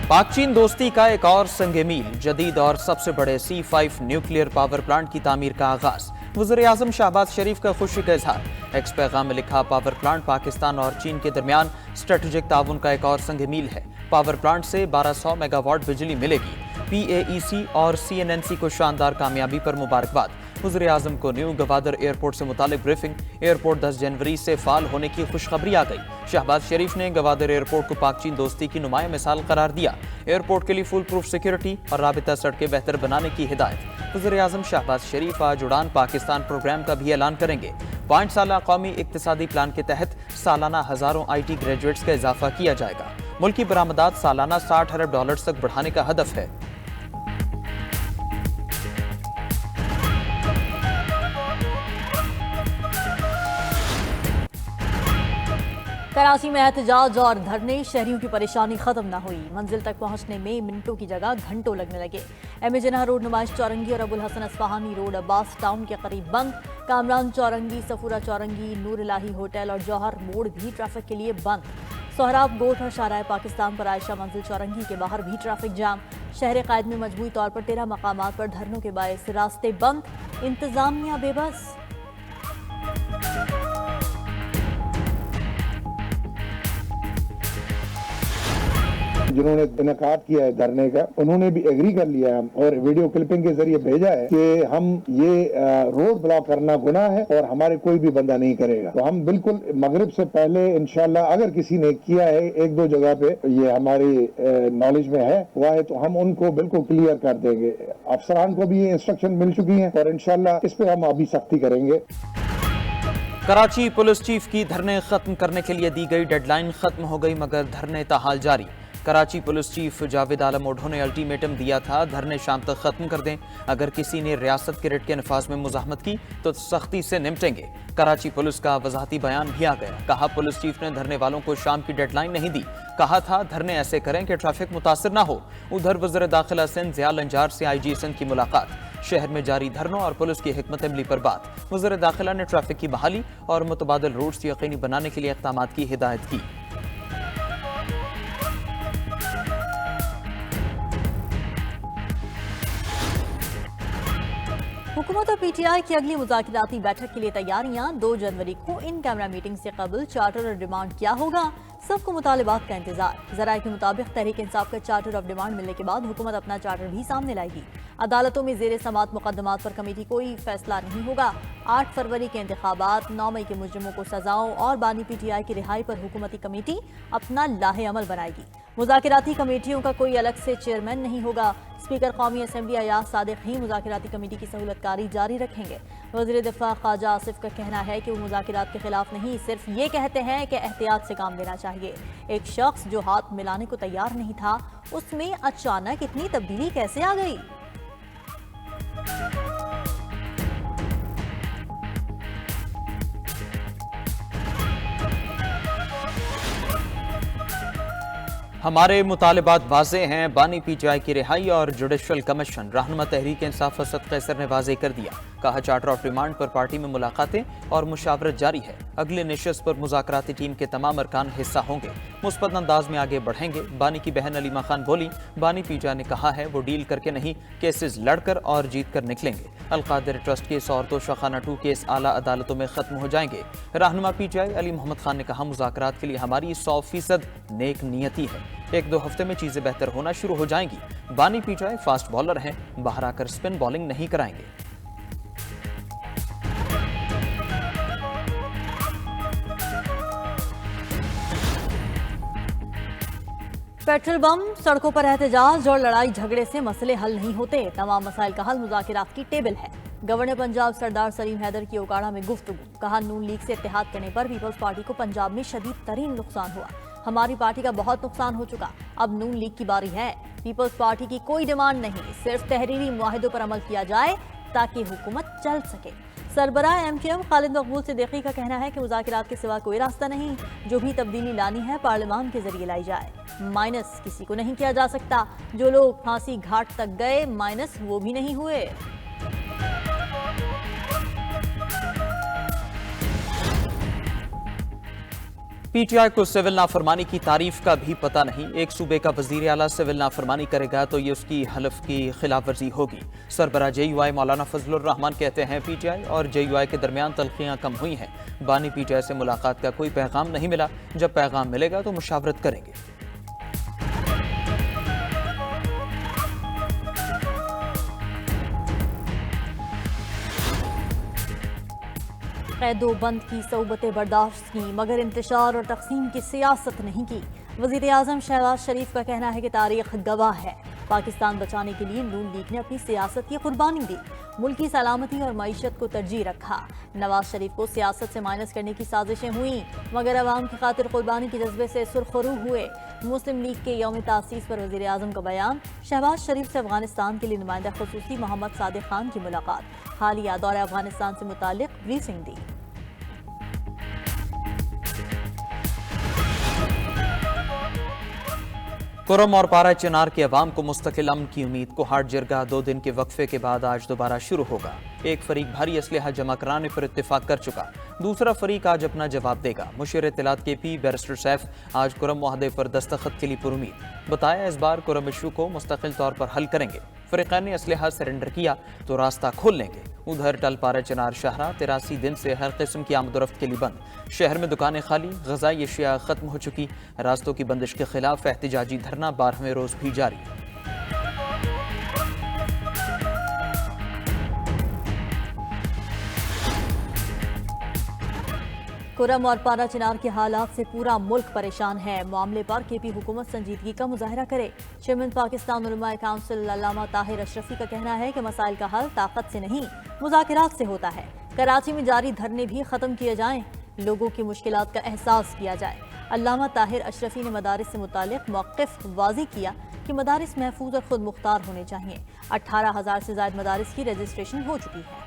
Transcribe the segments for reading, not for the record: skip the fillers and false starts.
पाक चीन दोस्ती का एक और संग मील, जदीद और सबसे बड़े C5 न्यूक्लियर पावर प्लांट की तामीर का आगाज। वज़ीर-ए-आज़म शहबाज शरीफ का खुशी का इजहार। एक्स पैगाम में लिखा, पावर प्लांट पाकिस्तान और चीन के दरमियान स्ट्रेटेजिक ताउन का एक और संग मील है। पावर प्लांट से 1200 मेगावाट बिजली मिलेगी। PAEC और CNNC को शानदार कामयाबी पर मुबारकबाद। वज़ीर-ए-आज़म को न्यू गवादर एयरपोर्ट से मुतालिक ब्रीफिंग। एयरपोर्ट 10 जनवरी से फाल होने की खुशखबरी आ गई। शहबाज शरीफ ने गवादर एयरपोर्ट को पाक चीन दोस्ती की नुमाया मिसाल करार दिया। एयरपोर्ट के लिए फुल प्रूफ सिक्योरिटी और राबिता सड़कें बेहतर बनाने की हिदायत। वज़ीर-ए-आज़म शहबाज शरीफ आज उड़ान पाकिस्तान प्रोग्राम का भी ऐलान करेंगे। 5 साला कौमी इक्तिसादी प्लान के तहत सालाना हजारों IT ग्रेजुएट्स का इजाफा किया जाएगा। मुल्की बरामदात सालाना $60 अरब तक बढ़ाने का हदफ है। कराची में एहतजाज और धरने, शहरियों की परेशानी खत्म न हुई। मंजिल तक पहुंचने में मिनटों की जगह घंटों लगने लगे। MA जिन्ना रोड, नुमाइश चौरंगी और अबुल हसन अस्फहानी रोड अब्बास टाउन के करीब बंद। कामरान चौरंगी, सफूरा चौरंगी, नूर इलाही होटल और जौहर मोड़ भी ट्रैफिक के लिए बंद। सोहराब गोट और शाहराह पाकिस्तान पर आयशा मंजिल चौरंगी के बाहर भी ट्रैफिक जाम। शहर कायद में मजमूई तौर पर 13 मकामात पर धरनों के बायस रास्ते बंद, इंतजामिया बेबस। जिन्होंने इनकाद किया है धरने का, उन्होंने भी एग्री कर लिया है और वीडियो क्लिपिंग के जरिए भेजा है कि हम ये रोड ब्लॉक करना गुनाह है और हमारे कोई भी बंदा नहीं करेगा। तो हम बिल्कुल मगरिब से पहले इंशाल्लाह अगर किसी ने किया है 1-2 जगह पे, ये हमारी नॉलेज में है हुआ है, तो हम उनको बिल्कुल क्लियर कर देंगे। अफसरान को भी ये इंस्ट्रक्शन मिल चुकी है और इंशाल्लाह इस पे हम अभी सख्ती करेंगे। कराची पुलिस चीफ की धरने खत्म करने के लिए दी गई डेडलाइन खत्म हो गई, मगर धरने ताहाल जारी। कराची पुलिस चीफ जावेद आलम ओढो ने अल्टीमेटम दिया था, धरने शाम तक खत्म कर दें। अगर किसी ने रियासत के रेट के नफाज में मुजाहमत की तो सख्ती से निपटेंगे। कराची पुलिस का वजाहती बयान भी आ गया। कहा, पुलिस चीफ ने धरने वालों को शाम की डेडलाइन नहीं दी। कहा था धरने ऐसे करें कि ट्रैफिक मुतासिर ना हो। उधर वज़ीर दाखिला सिंध ज़िया लंजार से IG सिंध की मुलाकात। शहर में जारी धरनों और पुलिस की हिकमत अमली पर बात। वज़ीर दाखिला ने ट्रैफिक की बहाली और मुतबादिल रूट्स यकीनी बनाने के लिए इक़दामात की हिदायत की। हुकूमत और PTI की अगली मुज़ाकराती बैठक के लिए तैयारियां। 2 जनवरी को इन कैमरा मीटिंग से कबल चार्टर और डिमांड क्या होगा, सबको मुतालिबात का इंतजार। जराये के मुताबिक तहरीक इंसाफ का चार्टर ऑफ डिमांड मिलने के बाद हुकूमत अपना चार्टर भी सामने लाएगी। अदालतों में जेर समात मुकदमात पर कमेटी कोई फैसला नहीं होगा। 8 फरवरी के इंतखाबात, 9 मई के मुजरिमों को सजाओं और बानी PTI की रिहाई पर हुकूमती कमेटी अपना लाहे अमल बनाएगी। मुज़ाकराती कमेटियों का कोई अलग से चेयरमैन नहीं होगा। स्पीकर कौमी असम्बली अयाज सादिक ही मुज़ाकराती कमेटी की सहूलतकारी जारी रखेंगे। वज़ीर दिफा ख्वाजा आसिफ का कहना है कि वो मुज़ाकरात के खिलाफ नहीं, सिर्फ ये कहते हैं कि एहतियात से काम लेना चाहिए। एक शख्स जो हाथ मिलाने को तैयार नहीं था, उसमें अचानक इतनी तब्दीली कैसे आ गई? हमारे मुतालिबात वाज़े हैं, बानी PTI की रिहाई और जुडिशल कमीशन। रहनुमा तहरीक इंसाफ असद कैसर ने वाज़े कर दिया। कहा, चार्टर ऑफ डिमांड पर पार्टी में मुलाकातें और मुशावरत जारी है। अगले निशस्त पर मुज़ाकराती टीम के तमाम अरकान हिस्सा होंगे, मुस्बत अंदाज में आगे बढ़ेंगे। बानी की बहन अलीमा खान बोली, बानी PTI ने कहा है वो डील करके नहीं, केसेस लड़कर और जीत कर निकलेंगे। अलकादिर ट्रस्ट केस और तोशाखाना 2 केस आला अदालतों में खत्म हो जाएंगे। रहनुमा PTI अली मोहम्मद खान ने कहा, मुज़ाकरात के लिए हमारी 100% नेक नियति है। 1-2 हफ्ते में चीजें बेहतर होना शुरू हो जाएंगी। बानी PTI फास्ट बॉलर हैं, बाहर आकर स्पिन बॉलिंग नहीं कराएंगे। पेट्रोल बम, सड़कों पर एहतजाज और लड़ाई झगड़े से मसले हल नहीं होते। तमाम मसाइल का हल मुज़ाकरात की टेबल है। गवर्नर पंजाब सरदार सलीम हैदर की ओकाड़ा में गुफ्तगू। कहा, नून लीग से इत्तेहाद करने पर पीपल्स पार्टी को पंजाब में शदीद तरीन नुकसान हुआ। हमारी पार्टी का बहुत नुकसान हो चुका, अब नून लीग की बारी है। पीपल्स पार्टी की कोई डिमांड नहीं, सिर्फ तहरीरी मुआहिदों पर अमल किया जाए ताकि हुकूमत चल सके। सरबराह MKM खालिद मकबूल सिद्दीकी का कहना है कि मुज़ाकरात के सिवा कोई रास्ता नहीं। जो भी तब्दीली लानी है पार्लियामान के जरिए लाई जाए। माइनस किसी को नहीं किया जा सकता। जो लोग फांसी घाट तक गए, माइनस वो भी नहीं हुए। PTI को सिविल नाफरमानी की तारीफ का भी पता नहीं। एक सूबे का वजीर आला सिविल नाफरमानी करेगा तो ये उसकी हलफ की खिलाफ वर्जी होगी। सरबराह JUI मौलाना फजलुर रहमान कहते हैं PTI और JUI के दरमियान तलखियां कम हुई हैं। बानी PTI से मुलाकात का कोई पैगाम नहीं मिला, जब पैगाम मिलेगा तो मुशावरत करेंगे। कैदो बंद की सऊबतें बर्दाश्त की मगर इंतशार और तकसीम की सियासत नहीं की। वज़ीर आज़म शहबाज शरीफ का कहना है कि तारीख गवाह है, पाकिस्तान बचाने के लिए नून लीग ने अपनी सियासत की कुर्बानी दी, मुल्की सलामती और मईशत को तरजीह रखा। नवाज शरीफ को सियासत से माइनस करने की साजिशें हुई मगर अवाम की खातिर कुर्बानी के जज्बे से सुरखरू हुए। मुस्लिम लीग के यौम तासीस पर वज़ीर आज़म का बयान। शहबाज शरीफ से अफगानिस्तान के लिए नुमाइंदा खुसूसी मोहम्मद सादिक खान की मुलाकात। हालिया दौरे अफगानिस्तान से मुतालिक ब्रीफिंग दी। कुरम और पारा चिनार के अवाम को मुस्तकिल अमन की उम्मीद। कोहाट जिरगा 2 दिन के वक्फे के बाद आज दोबारा शुरू होगा। एक फरीक भारी असलहा जमा कराने पर इत्तेफाक कर चुका, दूसरा फरीक आज अपना जवाब देगा। मुशीर इत्तलात KP बैरिस्टर सैफ आज कुरम मुआहदे पर दस्तखत के लिए पुरुमीद। बताया इस बार कुरम इशू को मुस्तकिल तौर पर हल करेंगे। फरीकैन ने असलहा सरेंडर किया तो रास्ता खोल लेंगे। उधर टल पारा चिनार शाहरा 83 दिन से हर किस्म की आमदोरफ्त के लिए बंद। शहर में दुकानें खाली, ग़िज़ाई अशिया ख़त्म हो चुकी। रास्तों की बंदिश के खिलाफ एहतजाजी धरना 12वें रोज़ भी जारी। कुरम और पारा चिनार के हालात से पूरा मुल्क परेशान है। मामले पर KP हुकूमत संजीदगी का मुजाहरा करे। चेयरमैन पाकिस्तान उलमाए काउंसिल अल्लामा ताहिर अशरफी का कहना है कि मसाइल का हल ताकत से नहीं मुज़ाकरात से होता है। कराची में जारी धरने भी ख़त्म किए जाएं, लोगों की मुश्किलात का एहसास किया जाए। अल्लामा ताहिर अशरफी ने मदारिस से मुतालिक मौक़िफ़ वाज़ी किया कि मदारिस महफूज और खुद मुख्तार होने चाहिए। 18,000 से ज़ायद मदारिस की रजिस्ट्रेशन हो चुकी है।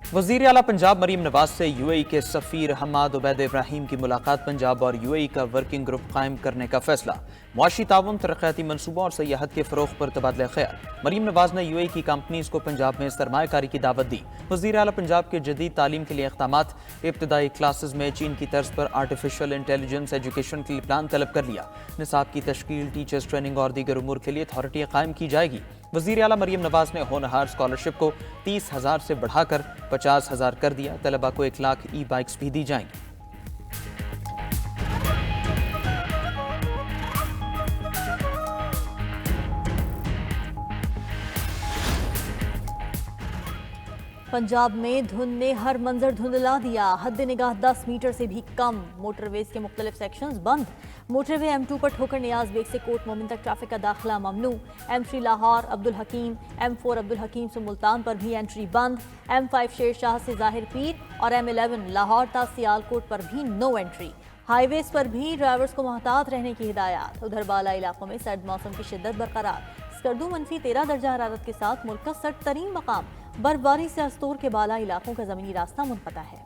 वज़ीर आला पंजाब मरीम नवाज से UAE के सफ़ीर हमाद उबैद इब्राहिम की मुलाकात। पंजाब और UAE का वर्किंग ग्रुप कायम करने का फैसला। मुआशी ताउन, तरक्याती मनसूबों और सयाहत के फ़रोग़ पर तबादला ख्याल। मरीम नवाज ने UAE की कंपनीज़ को पंजाब में सरमायाकारी की दावत दी। वज़ीर आला पंजाब के जदीद तालीम के लिए इक़दामात। इब्तदाई क्लासेस में चीन की तर्ज पर आर्टिफिशियल इंटेलिजेंस एजुकेशन के लिए प्लान तलब कर लिया। निसाब की तश्कील, टीचर्स ट्रेनिंग और दीगर उमूर के लिए अथॉरिटी कायम की जाएगी। वज़ीर आला मरीम नवाज ने होनहार स्कॉलरशिप को 30,000 से बढ़ाकर 50,000 कर दिया। तलबा को 1 लाख ई-बाइक्स भी दी जाएंगी। पंजाब में धुंध ने हर मंजर धुंधला दिया। हद निगाह 10 मीटर से भी कम। मोटरवेज के मुख्तलिफ सेक्शंस बंद। मोटरवे M2 पर ठोकर नियाज बेग से कोट मोमिन तक ट्रैफिक का दाखिला ममनू। M3 लाहौर अब्दुल हकीम, M4 अब्दुल हकीम से मुल्तान पर भी एंट्री बंद। M5 शेर शाह से ज़ाहिर पीर और M11 लाहौर ता सियालकोट पर भी नो एंट्री। हाईवेज पर भी ड्राइवर्स को मोहतात रहने की हिदायत। उधर बाला इलाकों में सर्द मौसम की शिद्दत बरकरार। स्कर्दू -13 दर्जा हरारत के साथ मुल्क का सर्द तरीन मकाम। बर्फबारी से अस्तूर के बाला इलाकों का ज़मीनी रास्ता मुनक़ता है।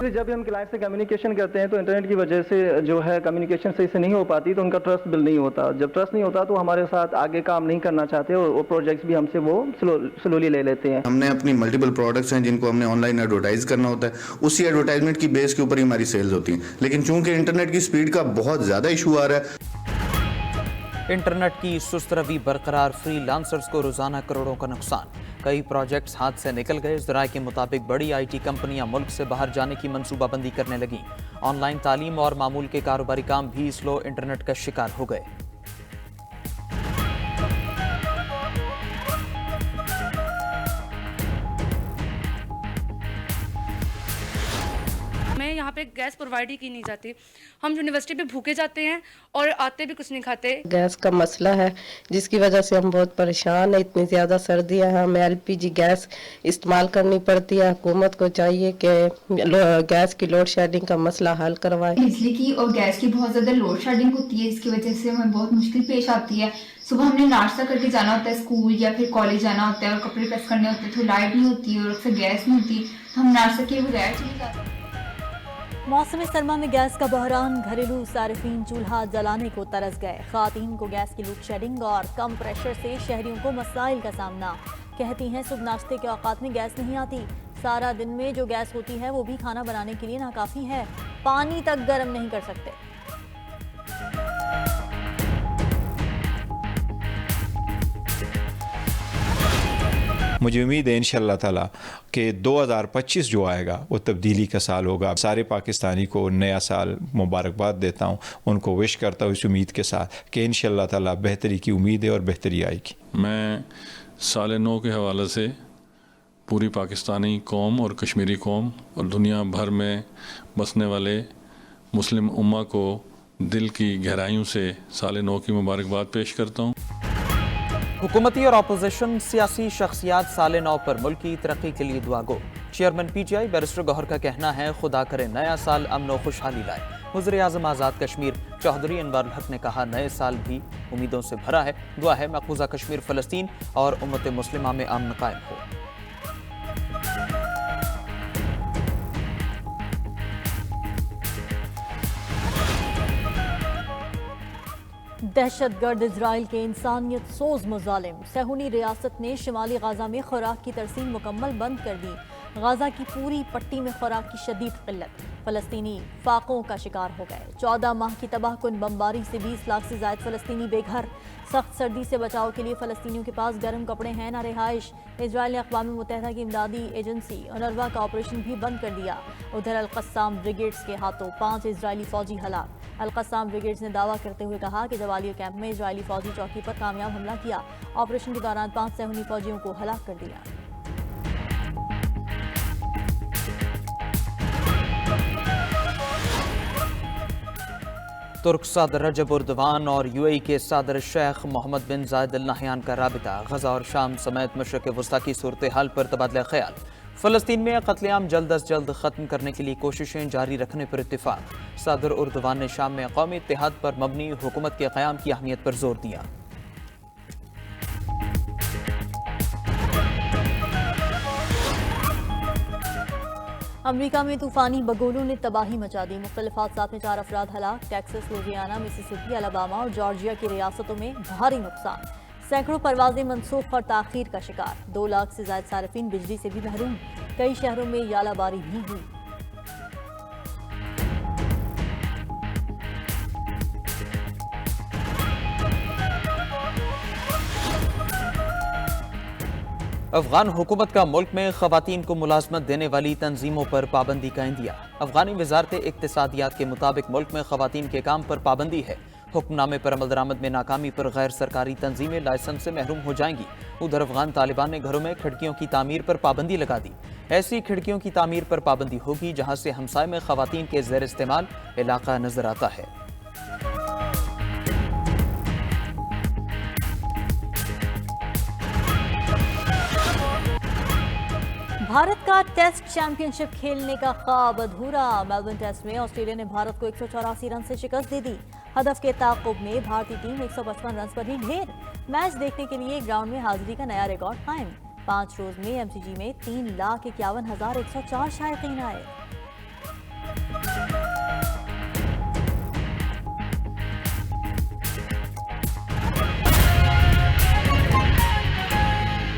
जब भी हम क्लाइंट से कम्युनिकेशन करते हैं तो इंटरनेट की वजह से जो है कम्युनिकेशन सही से नहीं हो पाती, तो उनका ट्रस्ट बिल्ड नहीं होता। जब ट्रस्ट नहीं होता तो हमारे साथ आगे काम नहीं करना चाहते और वो प्रोजेक्ट्स भी हमसे वो स्लोली ले लेते हैं। हमने अपनी मल्टीपल प्रोडक्ट्स हैं जिनको हमने ऑनलाइन एडवर्टाइज करना होता है, उसी एडवर्टाइजमेंट की बेस के ऊपर ही हमारी सेल्स होती हैं। लेकिन चूंकि इंटरनेट की स्पीड का बहुत ज़्यादा इशू आ रहा है, इंटरनेट की सुस्त रवी बरकरार। फ्रीलांसर्स को रोजाना करोड़ों का नुकसान। कई प्रोजेक्ट्स हाथ से निकल गए। ज़राए के मुताबिक बड़ी IT कंपनियां मुल्क से बाहर जाने की मनसूबाबंदी करने लगीं। ऑनलाइन तालीम और मामूल के कारोबारी काम भी स्लो इंटरनेट का शिकार हो गए। यहाँ पे गैस प्रोवाइड ही की नहीं जाती। हम यूनिवर्सिटी पे भूखे जाते हैं और आते भी कुछ नहीं खाते। गैस का मसला है जिसकी वजह से हम बहुत परेशान हैं। इतनी ज़्यादा सर्दियाँ हैं, हमें LPG गैस इस्तेमाल करनी पड़ती है। हुकूमत को चाहिए कि गैस की लोड शेडिंग का मसला हल करवाए। बिजली की और गैस की बहुत ज़्यादा लोड शेडिंग होती है, इसकी वजह से हमें बहुत मुश्किल पेश आती है। सुबह हमने नाश्ता करके जाना होता है स्कूल या फिर कॉलेज जाना होता है और कपड़े प्रेस करने होते हैं, तो लाइट नहीं होती और अक्सर गैस नहीं होती, हम नाश्ता किए बगैर चले जाते हैं। मौसम सरमा में गैस का बहरान, घरेलू सार्फिन चूल्हा जलाने को तरस गए। खातीन को गैस की लोड शेडिंग और कम प्रेशर से शहरियों को मसाइल का सामना। कहती हैं सुबह नाश्ते के औकात में गैस नहीं आती, सारा दिन में जो गैस होती है वो भी खाना बनाने के लिए नाकाफी है, पानी तक गर्म नहीं कर सकते। मुझे उम्मीद है इंशाअल्लाह ताला कि 2025 जो आएगा वो तब्दीली का साल होगा। सारे पाकिस्तानी को नया साल मुबारकबाद देता हूँ, उनको विश करता हूँ इस उम्मीद के साथ कि इंशाअल्लाह ताला बेहतरी की उम्मीद है और बेहतरी आएगी। मैं साल नौ के हवाले से पूरी पाकिस्तानी कौम और कश्मीरी कौम और दुनिया भर में बसने वाले मुस्लिम उम्मा को दिल की गहराइयों से साल नौ की मुबारकबाद पेश करता हूँ। हुकूमती और अपोजिशन सियासी शख्सियात साल नौ पर मुल्क की तरक्की के लिए दुआ गो। चेयरमैन PTI बैरिस्टर गौहर का कहना है खुदा करे नया साल अमन व खुशहाली लाए। वज़ीर आज़म आज़ाद कश्मीर चौधरी अनवर हक ने कहा नए साल भी उम्मीदों से भरा है, दुआ है मकबूजा कश्मीर फ़लस्तीन और उम्मत मुस्लिमा में अमन कायम हो। दहशतगर्द इजराइल के इंसानियत सोज मुजालिम सहूनी रियासत ने शिमाली गाजा में खुराक की तरसील मुकम्मल बंद कर दी। गाजा की पूरी पट्टी में खुराक की शदीद किल्लत, फलस्तीनी फाकों का शिकार हो गए। 14 माह की तबाह कुन बमबारी से 20 लाख से ज्यादा फलस्तीनी बेघर। सख्त सर्दी से बचाव के लिए फलस्तीनियों के पास गर्म कपड़े हैं ना रिहाइश। इजराइल ने अक़वाम मुत्तहिदा की इमदादी एजेंसी UNRWA का ऑपरेशन भी बंद कर दिया। उधर अल-क़स्साम ब्रिगेड्स के हाथों 5 इजरायली फौजी हलाक। अल-क़स्साम ब्रिगेड्स ने दावा करते हुए कहा कि जवालिया कैंप में इजरायली फौजी चौकी पर कामयाब हमला किया। ऑपरेशन के दौरान 5 सहूनी फौजियों को हलाक कर दिया। तुर्क सदर रजब उर्दवान और UAE के सदर शेख मोहम्मद बिन जायद अल नहयान का राबिता गजा और शाम समेत मशरक़ वस्ता की सूरत हाल पर तबादला ख्याल। फ़लस्तीन में कत्लेआम जल्द अज जल्द ख़त्म करने के लिए कोशिशें जारी रखने पर इत्तेफाक। सदर उर्दवान ने शाम में कौमी इत्तेहाद पर मबनी हुकूमत के क़याम की अहमियत पर जोर दिया। अमेरिका में तूफानी बगोलों ने तबाही मचा दी। मुख्तलिफ हादसात में 4 अफराद हलाक। टेक्सास, लुजियाना, मिसिसिपी, अलाबामा और जॉर्जिया की रियासतों में भारी नुकसान। सैकड़ों परवाजें मनसूख और ताख़ीर का शिकार। 2 लाख से ज़ायद सार्फिन बिजली से भी महरूम। कई शहरों में यालाबारी भी हुई। अफगान हुकूमत का मुल्क में ख़वातीन को मुलाजमत देने वाली तंजीमों पर पाबंदी का इंदिया। अफगानी वजारत इक्तिसादियात के मुताबिक मुल्क में ख़वातीन के काम पर पाबंदी है। हुक्मनामे पर अमल दरामद में नाकामी पर गैर सरकारी तंजीमें लाइसेंस से महरूम हो जाएंगी। उधर अफगान तालिबान ने घरों में खिड़कियों की तामीर पर पाबंदी लगा दी। ऐसी खिड़कियों की तामीर पर पाबंदी होगी जहां से हमसाए में ख़वातीन के ज़ेर इस्तेमाल इलाका नजर आता है। भारत का टेस्ट चैंपियनशिप खेलने का ख्वाब अधूरा। मेलबर्न टेस्ट में ऑस्ट्रेलिया ने भारत को 184 रन से शिकस्त दे दी। हदफ के ताक़ुब में भारतीय टीम 155 रन पर ही ढेर। मैच देखने के लिए ग्राउंड में हाजिरी का नया रिकॉर्ड कायम। 5 रोज में MCG में 3,51,104 शायकीन आए।